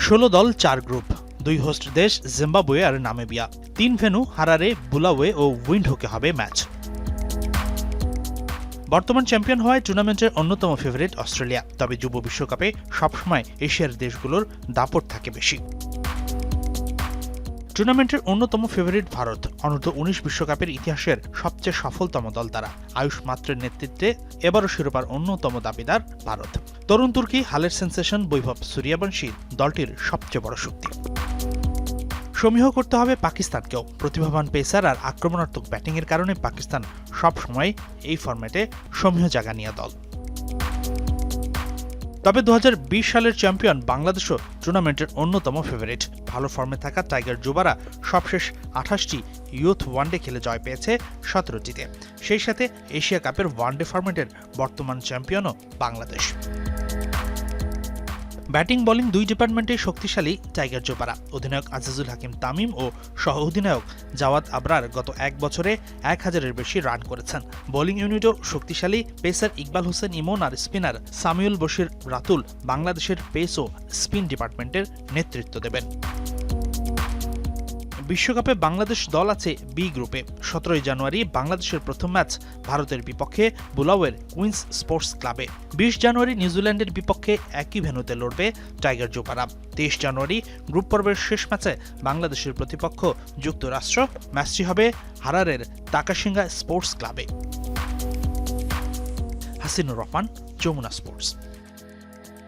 16 দল 4 group, 2 host দেশ Zimbabwe আর Namibia. 3 venue Harare, Bulawayo ও উইন্ডহোকে হবে ম্যাচ। বর্তমান চ্যাম্পিয়ন হওয়ায় টুর্নামেন্টের অন্যতম ফেভারিট অস্ট্রেলিয়া। তবে যুব বিশ্বকাপে সবসময় এশিয়ার দেশগুলোর দাপট থাকে বেশি। টুর্নামেন্টের অন্যতম ফেভারিট ভারত। অনূর্ধ্ব 19 বিশ্বকাপের ইতিহাসের সবচেয়ে সফলতম দল তারা। আয়ুষ মাত্রের নেতৃত্বে এবারও শিরোপার অন্যতম দাবিদার ভারত। তরুণ তুর্কি হালের সেন্সেশন বৈভব সূর্যবংশী দলটির সবচেয়ে বড় শক্তি। সমীহ করতে হবে পাকিস্তানকেও। প্রতিভাবান পেসার আর আক্রমণাত্মক ব্যাটিংয়ের কারণে পাকিস্তান সবসময় এই ফরম্যাটে সমীহ জায়গা নিয়ে দল। তবে 2020 সালের চ্যাম্পিয়ন বাংলাদেশও টুর্নামেন্টের অন্যতম ফেভারিট। ভালো ফর্মে থাকা টাইগার যুবারা সবশেষ 28টি ইয়ুথ ওয়ানডে খেলে জয় পেয়েছে 17টিতে। সেই সাথে এশিয়া কাপের ওয়ানডে ফরম্যাটের বর্তমান চ্যাম্পিয়নও বাংলাদেশ। ব্যাটিং বোলিং দুই ডিপার্টমেন্টেই শক্তিশালী টাইগার যুবারা। অধিনায়ক আজিজুল হাকিম তামিম ও সহ অধিনায়ক জাওয়াদ আবরার গত 1 বছরে 1000-এর বেশি রান করেছেন। বোলিং ইউনিটও শক্তিশালী। পেসার ইকবাল হোসেন ইমন আর স্পিনার সামিউল বশির রাতুল বাংলাদেশের পেস ও স্পিন ডিপার্টমেন্টের নেতৃত্ব দেবেন। বিশ্বকাপে বাংলাদেশ দল আছে বি গ্রুপে। 17 জানুয়ারি বাংলাদেশের প্রথম ম্যাচ ভারতের বিপক্ষে বুলাওয়ের কুইন্স স্পোর্টস ক্লাবে। 20 জানুয়ারি নিউজিল্যান্ডের বিপক্ষে একই ভেন্যুতে লড়বে টাইগার যুবারা। 23 জানুয়ারি গ্রুপ পর্বের শেষ ম্যাচে বাংলাদেশের প্রতিপক্ষ যুক্তরাষ্ট্র। ম্যাচটি হবে হারারের তাকাশিঙ্গা স্পোর্টস ক্লাবে। হাসিনুর রহমান, যমুনা স্পোর্টস।